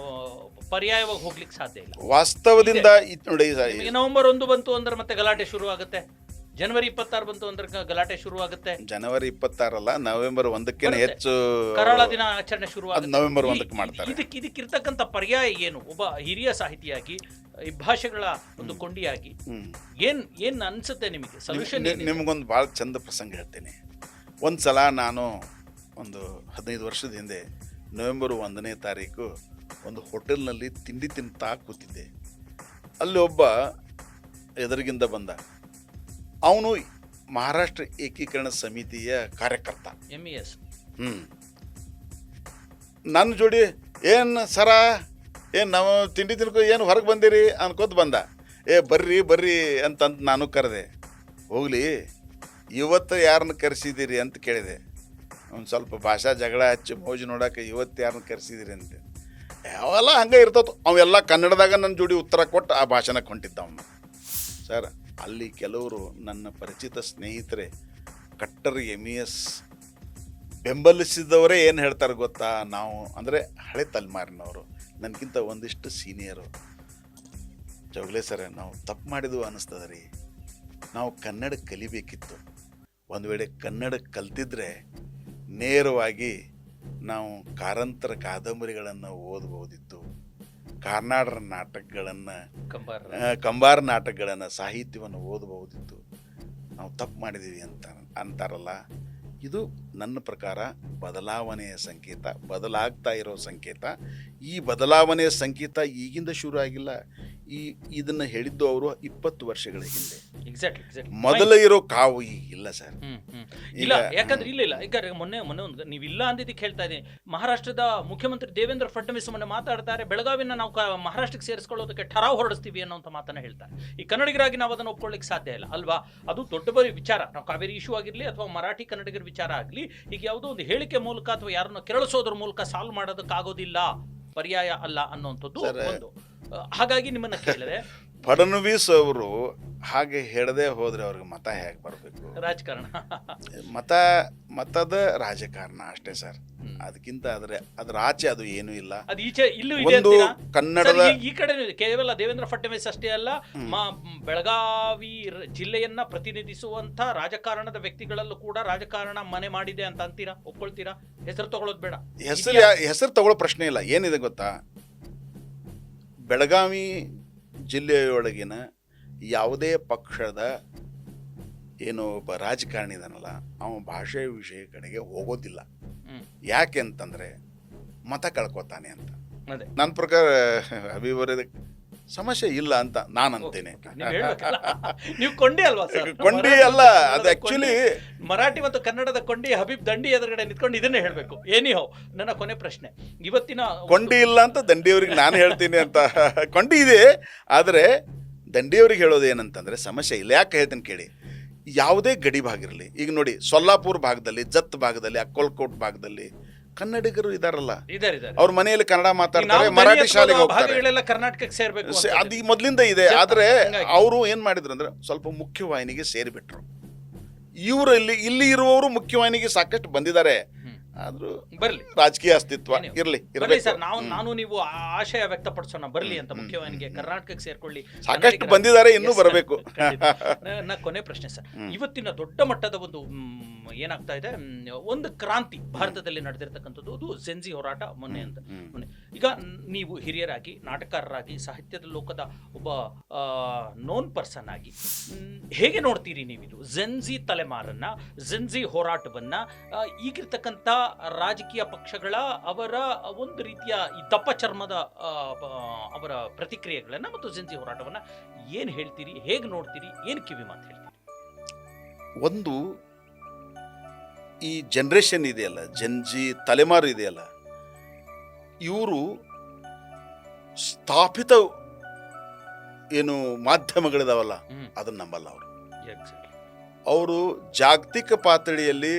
ಪರ್ಯಾಯವಾಗಿ ಹೋಗ್ಲಿಕ್ಕೆ ಸಾಧ್ಯ ಇಲ್ಲ. ವಾಸ್ತವದಿಂದ ನೋಡಿ ಸರ್, ನವೆಂಬರ್ 1 ಬಂತು ಅಂದ್ರೆ ಮತ್ತೆ ಗಲಾಟೆ ಶುರು ಆಗುತ್ತೆ. ಜನವರಿ 26 ಬಂತು ಅಂದ್ರೆ ಗಲಾಟೆ ಶುರು ಆಗುತ್ತೆ. ಜನವರಿ 26 ಅಲ್ಲ, ನವೆಂಬರ್ 1ಕ್ಕೆ ಹೆಚ್ಚು ಕರಾಳ ದಿನ ಆಚರಣೆ ಶುರು ಆಗುತ್ತೆ. ನವೆಂಬರ್ 1ಕ್ಕೆ ಮಾಡ್ತಾರೆ. ಇದಕ್ಕಿರ್ತಕ್ಕಂಥ ಪರ್ಯಾಯ ಏನು? ಒಬ್ಬ ಹಿರಿಯ ಸಾಹಿತಿಯಾಗಿ ಈ ಭಾಷೆಗಳ ಒಂದು ಕೊಂಡಿಯಾಗಿ ಏನ್ ಅನ್ಸುತ್ತೆ ನಿಮಗೆ? ಸೊಲ್ಯೂಷನ್ ನಿಮ್ಗೊಂದು ಭಾಳ ಚಂದ ಪ್ರಸಂಗ ಹೇಳ್ತೇನೆ. ಒಂದು ಸಲ ನಾನು ಒಂದು 15 ವರ್ಷದ ಹಿಂದೆ ನವೆಂಬರ್ 1ನೇ ತಾರೀಕು ಒಂದು ಹೋಟೆಲ್ನಲ್ಲಿ ತಿಂಡಿ ತಿಂತಾ ಕೂತಿದ್ದೆ. ಅಲ್ಲಿ ಒಬ್ಬ ಎದುರಿಗಿಂದ ಬಂದ. ಅವನು ಮಹಾರಾಷ್ಟ್ರ ಏಕೀಕರಣ ಸಮಿತಿಯ ಕಾರ್ಯಕರ್ತ, MES. ನನ್ನ ಜೋಡಿ ಏನು ಸರ, ಏನು ನಾವು ತಿಂಡಿ ತಿನ್ಕೊ ಏನು ಹೊರಗೆ ಬಂದಿರಿ ಅನ್ಕೋತ ಬಂದ. ಬರ್ರಿ ಬರ್ರಿ ಅಂತಂದು ನಾನು ಕರೆದೆ. ಹೋಗ್ಲಿ, ಇವತ್ತು ಯಾರನ್ನ ಕರೆಸಿದ್ದೀರಿ ಅಂತ ಕೇಳಿದೆ. ಒಂದು ಸ್ವಲ್ಪ ಭಾಷಾ ಜಗಳ ಹಚ್ಚಿ ಮೋಜು ನೋಡೋಕೆ ಇವತ್ತು ಯಾರನ್ನ ಕರೆಸಿದ್ದೀರಿ ಅಂತ. ಯಾವೆಲ್ಲ ಹಂಗೆ ಇರ್ತತ್ತು. ಅವೆಲ್ಲ ಕನ್ನಡದಾಗ ನನ್ನ ಜೋಡಿ ಉತ್ತರ ಕೊಟ್ಟು ಆ ಭಾಷಣಕ್ಕೆ ಹೊಂಟಿದ್ದ ಅವನು. ಸರ್, ಅಲ್ಲಿ ಕೆಲವರು ನನ್ನ ಪರಿಚಿತ ಸ್ನೇಹಿತರೆ ಕಟ್ಟರ್ MES ಬೆಂಬಲಿಸಿದವರೇ ಏನು ಹೇಳ್ತಾರೆ ಗೊತ್ತಾ? ನಾವು ಅಂದರೆ ಹಳೆ ತಲೆಮಾರಿನವರು, ನನಗಿಂತ ಒಂದಿಷ್ಟು ಸೀನಿಯರು. ಜೋಗ್ಲೆ ಸರ್, ನಾವು ತಪ್ಪು ಮಾಡಿದ್ವು ಅನ್ನಿಸ್ತದ ರೀ. ನಾವು ಕನ್ನಡ ಕಲಿಬೇಕಿತ್ತು. ಒಂದು ವೇಳೆ ಕನ್ನಡ ಕಲ್ತಿದ್ರೆ ನೇರವಾಗಿ ನಾವು ಕಾರಂತರ ಕಾದಂಬರಿಗಳನ್ನು ಓದಬಹುದಿತ್ತು. ಕಾರ್ನಾಡರ ನಾಟಕಗಳನ್ನು, ಕಂಬಾರ ನಾಟಕಗಳನ್ನು, ಸಾಹಿತ್ಯವನ್ನು ಓದಬಹುದಿತ್ತು. ನಾವು ತಪ್ಪು ಮಾಡಿದ್ದೀವಿ ಅಂತಾರಲ್ಲ, ಇದು ನನ್ನ ಪ್ರಕಾರ ಬದಲಾವಣೆಯ ಸಂಕೇತ, ಬದಲಾಗ್ತಾ ಇರೋ ಸಂಕೇತ. ಈ ಬದಲಾವಣೆಯ ಸಂಕೇತ ಈಗಿಂದ ಶುರು ಆಗಿಲ್ಲ. ಇದನ್ನು ಹೇಳಿದ್ದು ಅವರು 20 ವರ್ಷಗಳ ಹಿಂದೆ. ಮೊದಲ ಇರೋ ಕಾವು ಈಗಿಲ್ಲ ಸರ್. ಇಲ್ಲ, ಯಾಕಂದ್ರೆ ಇಲ್ಲ ಈಗ ಮೊನ್ನೆ ಒಂದು ನೀವಿಲ್ಲ ಅಂದಿದ್ದಕ್ಕೆ ಹೇಳ್ತಾ ಇದ್ದೀನಿ. ಮಹಾರಾಷ್ಟ್ರದ ಮುಖ್ಯಮಂತ್ರಿ ದೇವೇಂದ್ರ ಫಡ್ನವೀಸ್ ಮೊನ್ನೆ ಮಾತಾಡ್ತಾರೆ, ಬೆಳಗಾವಿನ ನಾವು ಮಹಾರಾಷ್ಟ್ರಕ್ಕೆ ಸೇರಿಸ್ಕೊಳ್ಳೋದಕ್ಕೆ ಠರಾವ್ ಹೊರಡಿಸ್ತೀವಿ ಅನ್ನೋಂಥ ಮಾತನ್ನ ಹೇಳ್ತಾರೆ. ಈ ಕನ್ನಡಿಗರಾಗಿ ನಾವು ಅದನ್ನು ಒಪ್ಕೊಳ್ಳಿಕ್ಕೆ ಸಾಧ್ಯ ಇಲ್ಲ ಅಲ್ವಾ? ಅದು ದೊಡ್ಡ ವಿಚಾರ. ನಾವು ಕಾವೇರಿ ಇಶ್ಯೂ ಆಗಿರಲಿ ಅಥವಾ ಮರಾಠಿ ಕನ್ನಡಿಗರ ವಿಚಾರ ಆಗಲಿ, ಈಗ ಯಾವುದೋ ಒಂದು ಹೇಳಿಕೆ ಮೂಲಕ ಅಥವಾ ಯಾರನ್ನು ಕೆರಳಿಸೋದ್ರ ಮೂಲಕ ಸಾಲ್ವ್ ಮಾಡೋದಕ್ಕಾಗೋದಿಲ್ಲ, ಪರ್ಯಾಯ ಅಲ್ಲ ಅನ್ನೋಂಥದ್ದು ಒಂದು. ಹಾಗಾಗಿ ನಿಮ್ಮನ್ನ ಕೇಳಿದೆ, ಫಡ್ನವೀಸ್ ಅವರು ಹಾಗೆ ಹೇಳದೆ ಹೋದ್ರೆ ಅವ್ರಿಗೆ ಮತ ಹೇಗೆ ಬರಬೇಕು? ರಾಜಕಾರಣ ಮತದ ರಾಜಕಾರಣ ಅಷ್ಟೇ ಸರ್. ಅದಕ್ಕಿಂತ ಅದ್ರ ಆಚೆ ಅದು ಏನೂ ಇಲ್ಲ. ಅದು ಈಚೆ ಇಲ್ಲೂ ಇದೆ ಒಂದು ಕನ್ನಡದ ಈ ಕಡೆ ಕೇವಲ ದೇವೇಂದ್ರ ಫಡ್ನವೀಸ್ ಅಷ್ಟೇ ಅಲ್ಲ, ಬೆಳಗಾವಿ ಜಿಲ್ಲೆಯನ್ನ ಪ್ರತಿನಿಧಿಸುವಂತ ರಾಜಕಾರಣದ ವ್ಯಕ್ತಿಗಳಲ್ಲೂ ಕೂಡ ರಾಜಕಾರಣ ಮನೆ ಮಾಡಿದೆ ಅಂತ ಅಂತೀರಾ? ಒಪ್ಕೊಳ್ತೀರಾ? ಹೆಸರು ತಗೊಳ್ಳೋದು ಬೇಡ, ಹೆಸರು ತಗೊಳ್ಳೋ ಪ್ರಶ್ನೆ ಇಲ್ಲ. ಏನಿದೆ ಗೊತ್ತಾ, ಬೆಳಗಾವಿ ಜಿಲ್ಲೆಯೊಳಗಿನ ಯಾವುದೇ ಪಕ್ಷದ ಏನು ಒಬ್ಬ ರಾಜಕಾರಣಿ ಇದನ್ನಲ್ಲ, ಅವನು ಭಾಷೆ ವಿಷಯ ಕಡೆಗೆ ಹೋಗೋದಿಲ್ಲ. ಯಾಕೆ ಅಂತಂದರೆ ಮತ ಕಳ್ಕೊತಾನೆ ಅಂತ. ನನ್ನ ಪ್ರಕಾರ ಅಭಿವೃದ್ಧಿ ಸಮಸ್ಯೆ ಇಲ್ಲ ಅಂತ ನಾನು ಅಂತೇನೆ. ನೀವು ಕೊಂಡಿ ಅಲ್ವಾ ಸರ್? ಕೊಂಡಿ ಅಲ್ಲ, ಅದು ಆಕ್ಚುಲಿ ಮರಾಠಿ ಮತ್ತು ಕನ್ನಡದ ಕೊಂಡಿ ಹಬೀಬ್ ದಂಡಿ ಎದುರುಗಡೆ ನಿಂತ್ಕೊಂಡು ಇದನ್ನೇ ಹೇಳಬೇಕು. ಏನಿಹೋ ನನ್ನ ಕೊನೆ ಪ್ರಶ್ನೆ, ಇವತ್ತಿನ ಕೊಂಡಿ ಇಲ್ಲ ಅಂತ ದಂಡಿಯವ್ರಿಗೆ ನಾನು ಹೇಳ್ತೀನಿ ಅಂತ. ಕೊಂಡಿ ಇದೆ, ಆದರೆ ದಂಡಿಯವ್ರಿಗೆ ಹೇಳೋದು ಏನಂತಂದರೆ ಸಮಸ್ಯೆ ಇಲ್ಲ. ಯಾಕೆ ಹೇಳ್ತೀನಿ ಕೇಳಿ. ಯಾವುದೇ ಗಡಿ ಭಾಗ ಇರಲಿ, ಈಗ ನೋಡಿ ಸೊಲ್ಲಾಪುರ ಭಾಗದಲ್ಲಿ, ಜತ್ ಭಾಗದಲ್ಲಿ, ಅಕ್ಕೋಲ್ಕೋಟ್ ಭಾಗದಲ್ಲಿ ಕನ್ನಡಿಗರು ಇದಾರಲ್ಲ, ಅವ್ರ ಮನೆಯಲ್ಲಿ ಕನ್ನಡ ಮಾತಾಡ್ತಾರೆ, ಮರಾಠಿ ಶಾಲೆಗೆ ಹೋಗ್ತಾರೆ, ಕರ್ನಾಟಕಕ್ಕೆ ಸೇರ್ಬೇಕು. ಅದು ಮೊದಲಿಂದ ಇದೆ. ಆದರೆ ಅವರು ಏನು ಮಾಡಿದ್ರು ಅಂದ್ರೆ ಸ್ವಲ್ಪ ಮುಖ್ಯವಾಹಿನಿಗೆ ಸೇರಿಬಿಟ್ರು. ಇಲ್ಲಿ ಇರುವವರು ಮುಖ್ಯವಾಹಿನಿಗೆ ಸಾಕಷ್ಟು ಬಂದಿದ್ದಾರೆ. ಆದ್ರೂ ಬರ್ಲಿ, ರಾಜಕೀಯ ಅಸ್ತಿತ್ವ ಇರ್ಲಿ ಬರ್ಲಿ ಇರಬೇಕು ಸರ್. ನಾನು ನೀವು ಆಶಯ ವ್ಯಕ್ತಪಡಿಸೋಣ, ಬರ್ಲಿ ಅಂತ. ಮುಖ್ಯವಾಗಿ ಕರ್ನಾಟಕಕ್ಕೆ ಸೇರ್ಕೊಳ್ಳಿ, ಸಾಕಷ್ಟು ಬಂದಿದ್ದಾರೆ, ಇನ್ನೂ ಬರಬೇಕು. ಕೊನೆ ಪ್ರಶ್ನೆ ಸರ್, ಇವತ್ತಿನ ದೊಡ್ಡ ಮಟ್ಟದ ಒಂದು ಏನಾಗ್ತಾ ಇದೆ, ಒಂದು ಕ್ರಾಂತಿ ಭಾರತದಲ್ಲಿ ನಡೆದಿರ್ತಕ್ಕಂಥದ್ದು, ಅದು ಜೆನ್ಜಿ ಹೋರಾಟ ಮೊನ್ನೆ. ಈಗ ನೀವು ಹಿರಿಯರಾಗಿ, ನಾಟಕಕಾರರಾಗಿ, ಸಾಹಿತ್ಯದ ಲೋಕದ ಒಬ್ಬ ನೋನ್ ಪರ್ಸನ್ ಆಗಿ ಹೇಗೆ ನೋಡ್ತೀರಿ ನೀವಿದು ಜೆನ್ಜಿ ತಲೆಮಾರನ್ನ, ಜೆನ್ಜಿ ಹೋರಾಟವನ್ನ, ಈಗಿರ್ತಕ್ಕಂಥ ರಾಜಕೀಯ ಪಕ್ಷಗಳ ಅವರ ಒಂದು ರೀತಿಯ ಈ ದಪ್ಪ ಚರ್ಮದ ಅವರ ಪ್ರತಿಕ್ರಿಯೆಗಳನ್ನ ಮತ್ತು ಜೆನ್ಜಿ ಹೋರಾಟವನ್ನ ಏನ್ ಹೇಳ್ತೀರಿ, ಹೇಗೆ ನೋಡ್ತೀರಿ, ಏನ್ ಕಿವಿ ಮಾತು ಹೇಳ್ತೀರಿ? ಒಂದು ಈ ಜನರೇಷನ್ ಇದೆಯಲ್ಲ, ಜೆನ್ಜಿ ತಲೆಮಾರು ಇದೆಯಲ್ಲ, ಇವರು ಸ್ಥಾಪಿತ ಏನು ಮಾಧ್ಯಮಗಳಿದಾವಲ್ಲ ಅದನ್ನ ನಂಬಲ್ಲ. ಅವರು ಜಾಗತಿಕ ಪಾತಳಿಯಲ್ಲಿ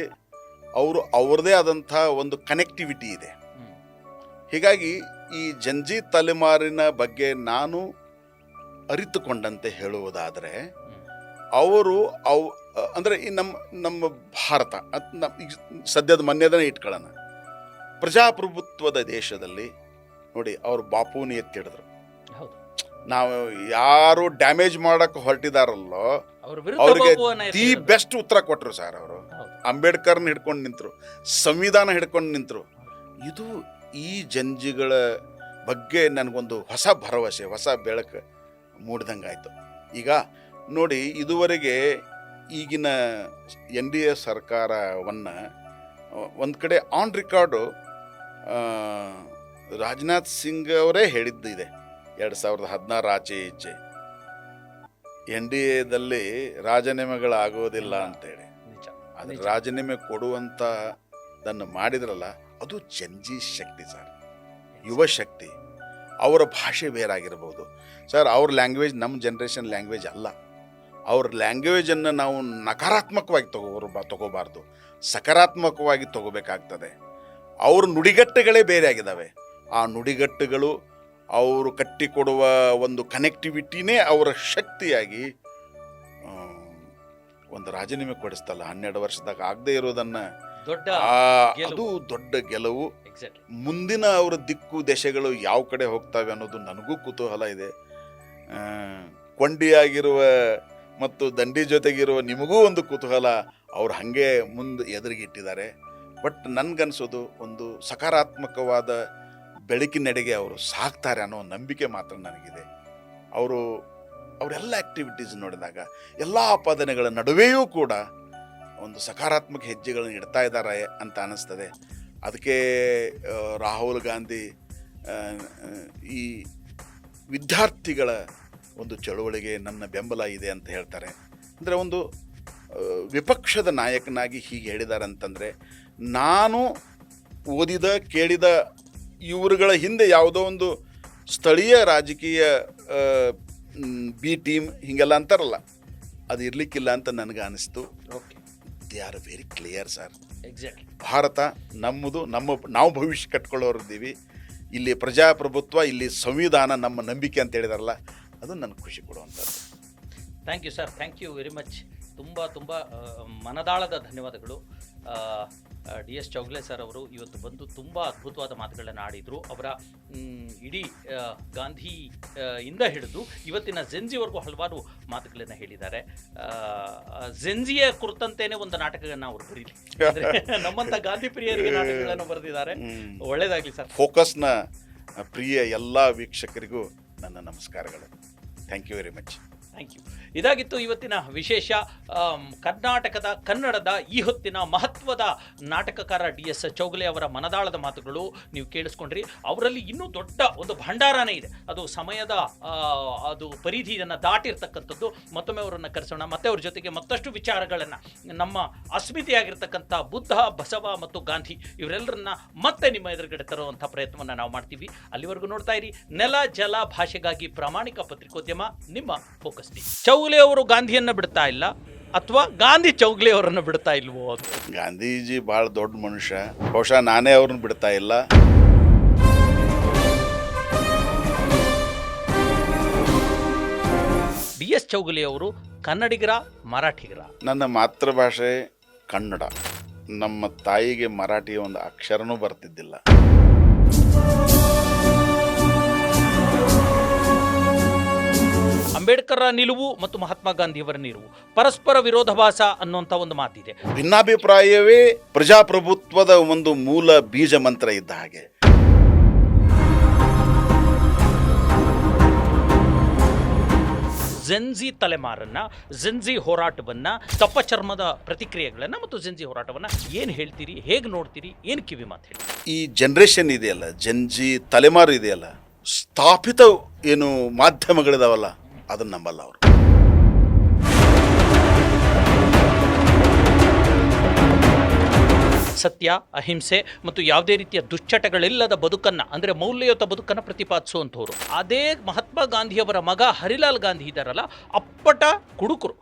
ಅವರು ಅವ್ರದೇ ಆದಂಥ ಒಂದು ಕನೆಕ್ಟಿವಿಟಿ ಇದೆ. ಹೀಗಾಗಿ ಈ ಜಂಜಿ ತಲೆಮಾರಿನ ಬಗ್ಗೆ ನಾನು ಅರಿತುಕೊಂಡಂತೆ ಹೇಳುವುದಾದರೆ, ಅವರು ಅಂದರೆ ಈ ನಮ್ಮ ಭಾರತ ಸದ್ಯದ ಮನ್ಯದನೇ ಇಟ್ಕೊಳ್ಳೋಣ, ಪ್ರಜಾಪ್ರಭುತ್ವದ ದೇಶದಲ್ಲಿ ನೋಡಿ, ಅವರು ಬಾಪೂನಿ ಎತ್ತಿಡಿದ್ರು. ನಾವು ಯಾರು ಡ್ಯಾಮೇಜ್ ಮಾಡಕ್ಕೆ ಹೊರಟಿದಾರಲ್ಲೋ ಅವ್ರಿಗೆ ದಿ ಬೆಸ್ಟ್ ಉತ್ತರ ಕೊಟ್ಟರು ಸರ್. ಅವರು ಅಂಬೇಡ್ಕರ್ನ ಹಿಡ್ಕೊಂಡು ನಿಂತರು, ಸಂವಿಧಾನ ಹಿಡ್ಕೊಂಡು ನಿಂತರು. ಇದು ಈ ಜಂಜಿಗಳ ಬಗ್ಗೆ ನನಗೊಂದು ಹೊಸ ಭರವಸೆ, ಹೊಸ ಬೆಳಕು ಮೂಡಿದಂಗಾಯ್ತು. ಈಗ ನೋಡಿ, ಇದುವರೆಗೆ ಈಗಿನ NDA ಸರ್ಕಾರವನ್ನು ಒಂದು ಕಡೆ ಆನ್ ರೆಕಾರ್ಡು ರಾಜನಾಥ್ ಸಿಂಗ್ ಅವರೇ ಹೇಳಿದ್ದಿದೆ, 2016 ಆಚೆ ಈಚೆ NDAದಲ್ಲಿ ರಾಜನಿಮೆಗಳಾಗೋದಿಲ್ಲ ಅಂತೇಳಿ. ಆದರೆ ರಾಜನಿಮೆ ಕೊಡುವಂಥದನ್ನು ಮಾಡಿದ್ರಲ್ಲ, ಅದು ಜಂಜಿ ಶಕ್ತಿ ಸರ್, ಯುವ ಶಕ್ತಿ. ಅವರ ಭಾಷೆ ಬೇರಾಗಿರ್ಬೋದು ಸರ್, ಅವ್ರ ಲ್ಯಾಂಗ್ವೇಜ್ ನಮ್ಮ ಜನ್ರೇಷನ್ ಲ್ಯಾಂಗ್ವೇಜ್ ಅಲ್ಲ. ಅವ್ರ ಲ್ಯಾಂಗ್ವೇಜನ್ನು ನಾವು ನಕಾರಾತ್ಮಕವಾಗಿ ತಗೋಬಾರ್ದು, ಸಕಾರಾತ್ಮಕವಾಗಿ ತಗೋಬೇಕಾಗ್ತದೆ. ಅವ್ರ ನುಡಿಗಟ್ಟುಗಳೇ ಬೇರೆ ಆಗಿದ್ದಾವೆ. ಆ ನುಡಿಗಟ್ಟುಗಳು ಅವರು ಕಟ್ಟಿಕೊಡುವ ಒಂದು ಕನೆಕ್ಟಿವಿಟಿನೇ ಅವರ ಶಕ್ತಿಯಾಗಿ ಒಂದು ರಾಜನಿಮೆ ಕೊಡಿಸ್ತಲ್ಲ. 12 ವರ್ಷದಾಗ ಆಗದೆ ಇರೋದನ್ನ ಅದು ದೊಡ್ಡ ಗೆಲುವು. ಮುಂದಿನ ಅವರ ದಿಕ್ಕು ದೆಸೆಗಳು ಯಾವ ಕಡೆ ಹೋಗ್ತವೆ ಅನ್ನೋದು ನನಗೂ ಕುತೂಹಲ ಇದೆ. ಕೊಂಡಿಯಾಗಿರುವ ಮತ್ತು ದಂಡಿ ಜೊತೆಗಿರುವ ನಿಮಗೂ ಒಂದು ಕುತೂಹಲ. ಅವ್ರು ಹಾಗೆ ಮುಂದೆ ಎದುರಿಗಿಟ್ಟಿದ್ದಾರೆ. ಬಟ್ ನನ್ಗನ್ಸೋದು ಒಂದು ಸಕಾರಾತ್ಮಕವಾದ ಬೆಳಕಿನೆಡೆಗೆ ಅವರು ಸಾಕ್ತಾರೆ ಅನ್ನೋ ನಂಬಿಕೆ ಮಾತ್ರ ನನಗಿದೆ. ಅವರೆಲ್ಲ ಆ್ಯಕ್ಟಿವಿಟೀಸ್ ನೋಡಿದಾಗ, ಎಲ್ಲ ಆಪಾದನೆಗಳ ನಡುವೆಯೂ ಕೂಡ ಒಂದು ಸಕಾರಾತ್ಮಕ ಹೆಜ್ಜೆಗಳನ್ನು ಇಡ್ತಾ ಇದ್ದಾರೆ ಅಂತ ಅನ್ನಿಸ್ತದೆ. ಅದಕ್ಕೆ ರಾಹುಲ್ ಗಾಂಧಿ ಈ ವಿದ್ಯಾರ್ಥಿಗಳ ಒಂದು ಚಳುವಳಿಗೆ ನನ್ನ ಬೆಂಬಲ ಇದೆ ಅಂತ ಹೇಳ್ತಾರೆ. ಅಂದರೆ ಒಂದು ವಿಪಕ್ಷದ ನಾಯಕನಾಗಿ ಹೀಗೆ ಹೇಳಿದ್ದಾರೆ ಅಂತಂದರೆ, ನಾನು ಓದಿದ ಕೇಳಿದ ಇವರುಗಳ ಹಿಂದೆ ಯಾವುದೋ ಒಂದು ಸ್ಥಳೀಯ ರಾಜಕೀಯ ಬಿ ಟೀಮ್ ಹೀಗೆಲ್ಲ ಅಂತಾರಲ್ಲ, ಅದು ಇರಲಿಕ್ಕಿಲ್ಲ ಅಂತ ನನಗೆ ಅನಿಸ್ತು. They are very clear sir. Bharat ನಮ್ಮದು, ನಾವು ಭವಿಷ್ಯ ಕಟ್ಕೊಳ್ಳೋರಿದ್ದೀವಿ. ಇಲ್ಲಿ ಪ್ರಜಾಪ್ರಭುತ್ವ, ಇಲ್ಲಿ ಸಂವಿಧಾನ ನಮ್ಮ ನಂಬಿಕೆ ಅಂತ ಹೇಳಿದಾರಲ್ಲ, ಅದು ನನಗೆ ಖುಷಿ ಕೊಡುವಂಥದ್ದು. Thank you sir, thank you very much. ತುಂಬ ಮನದಾಳದ ಧನ್ಯವಾದಗಳು. DS ಚೌಗಲೆ ಸರ್ ಅವರು ಇವತ್ತು ಬಂದು ತುಂಬ ಅದ್ಭುತವಾದ ಮಾತುಗಳನ್ನು ಆಡಿದರು. ಅವರ ಇಡೀ ಗಾಂಧಿ ಇಂದ ಹಿಡಿದು ಇವತ್ತಿನ ಜೆನ್ಜಿವರೆಗೂ ಹಲವಾರು ಮಾತುಗಳನ್ನು ಹೇಳಿದ್ದಾರೆ. ಜೆನ್ಜಿಯ ಕುರಿತಂತೆಯೇ ಒಂದು ನಾಟಕವನ್ನು ಅವರು ಬರೀಲಿ, ನಮ್ಮಂಥ ಗಾಂಧಿ ಪ್ರಿಯರಿಗೆ ನಾಟಕಗಳನ್ನು ಬರೆದಿದ್ದಾರೆ. ಒಳ್ಳೆಯದಾಗಲಿ ಸರ್. ಫೋಕಸ್ನ ಪ್ರಿಯ ಎಲ್ಲ ವೀಕ್ಷಕರಿಗೂ ನನ್ನ ನಮಸ್ಕಾರಗಳು. Thank you very much. Thank you. ಇದಾಗಿತ್ತು ಇವತ್ತಿನ ವಿಶೇಷ. ಕರ್ನಾಟಕದ ಕನ್ನಡದ ಈ ಹೊತ್ತಿನ ಮಹತ್ವದ ನಾಟಕಕಾರ DS ಚೌಗಲೆ ಅವರ ಮನದಾಳದ ಮಾತುಗಳು ನೀವು ಕೇಳಿಸ್ಕೊಂಡ್ರಿ. ಅವರಲ್ಲಿ ಇನ್ನೂ ದೊಡ್ಡ ಒಂದು ಭಂಡಾರನೇ ಇದೆ, ಅದು ಸಮಯದ ಅದು ಪರಿಧಿಯನ್ನು ದಾಟಿರ್ತಕ್ಕಂಥದ್ದು. ಮತ್ತೊಮ್ಮೆ ಅವರನ್ನು ಕರೆಸೋಣ, ಮತ್ತೆ ಅವ್ರ ಜೊತೆಗೆ ಮತ್ತಷ್ಟು ವಿಚಾರಗಳನ್ನು, ನಮ್ಮ ಅಸ್ಮಿತೆಯಾಗಿರ್ತಕ್ಕಂಥ ಬುದ್ಧ, ಬಸವ ಮತ್ತು ಗಾಂಧಿ ಇವರೆಲ್ಲರನ್ನ ಮತ್ತೆ ನಿಮ್ಮ ಎದುರುಗಡೆ ತರುವಂಥ ಪ್ರಯತ್ನವನ್ನು ನಾವು ಮಾಡ್ತೀವಿ. ಅಲ್ಲಿವರೆಗೂ ನೋಡ್ತಾ ಇರಿ ನೆಲ ಜಲ ಭಾಷೆಗಾಗಿ ಪ್ರಾಮಾಣಿಕ ಪತ್ರಿಕೋದ್ಯಮ, ನಿಮ್ಮ ಫೋಕಸ್. ಚೌಗಲೆ ಅವರು ಗಾಂಧಿಯನ್ನ ಬಿಡ್ತಾ ಇಲ್ಲ, ಅಥವಾ ಗಾಂಧಿ ಚೌಗಲೆ ಅವರನ್ನು ಬಿಡ್ತಾ ಇಲ್ವೋ? ಅದು ಗಾಂಧೀಜಿ ಬಹಳ ದೊಡ್ಡ ಮನುಷ್ಯ, ಬಹುಶಃ ನಾನೇ ಅವ್ರನ್ನ ಬಿಡ್ತಾ ಇಲ್ಲ. DS ಚೌಗಲೆ ಅವರು ಕನ್ನಡಿಗರ, ಮರಾಠಿಗರ? ನನ್ನ ಮಾತೃಭಾಷೆ ಕನ್ನಡ. ನಮ್ಮ ತಾಯಿಗೆ ಮರಾಠಿಯ ಒಂದು ಅಕ್ಷರನೂ ಬರ್ತಿದ್ದಿಲ್ಲ. ಅಂಬೇಡ್ಕರ್ ನಿಲುವು ಮತ್ತು ಮಹಾತ್ಮ ಗಾಂಧಿಯವರ ನಿಲುವು ಪರಸ್ಪರ ವಿರೋಧಾಭಾಸ ಅನ್ನುವಂಥ ಒಂದು ಮಾತಿದೆ. ಭಿನ್ನಾಭಿಪ್ರಾಯವೇ ಪ್ರಜಾಪ್ರಭುತ್ವದ ಒಂದು ಮೂಲ ಬೀಜ ಮಂತ್ರ ಇದ್ದ ಹಾಗೆ. ಜೆನ್ಜಿ ತಲೆಮಾರನ್ನ, ಜೆನ್ಜಿ ಹೋರಾಟವನ್ನ, ದಪ್ಪ ಚರ್ಮದ ಪ್ರತಿಕ್ರಿಯೆಗಳನ್ನ ಮತ್ತು ಜೆನ್ಜಿ ಹೋರಾಟವನ್ನ ಏನು ಹೇಳ್ತೀರಿ, ಹೇಗೆ ನೋಡ್ತೀರಿ, ಏನು ಕಿವಿ ಮಾತು ಹೇಳಿ? ಈ ಜನರೇಷನ್ ಇದೆಯಲ್ಲ, ಜೆನ್ಜಿ ತಲೆಮಾರು ಇದೆಯಲ್ಲ, ಸ್ಥಾಪಿತ ಏನು ಮಾಧ್ಯಮಗಳಿದಾವಲ್ಲ ಅದನ್ನ ನಂಬಲ್ಲ ಅವರು. ಸತ್ಯ, ಅಹಿಂಸೆ ಮತ್ತು ಯಾವುದೇ ರೀತಿಯ ದುಶ್ಚಟಗಳಿಲ್ಲದ ಬದುಕನ್ನ, ಅಂದ್ರೆ ಮೌಲ್ಯಯುತ ಬದುಕನ್ನ ಪ್ರತಿಪಾದಿಸುವಂಥವ್ರು. ಅದೇ ಮಹಾತ್ಮ ಗಾಂಧಿಯವರ ಮಗ ಹರಿಲಾಲ್ ಗಾಂಧಿ ಇದ್ದಾರಲ್ಲ, ಅಪ್ಪಟ ಕುಡುಕರು.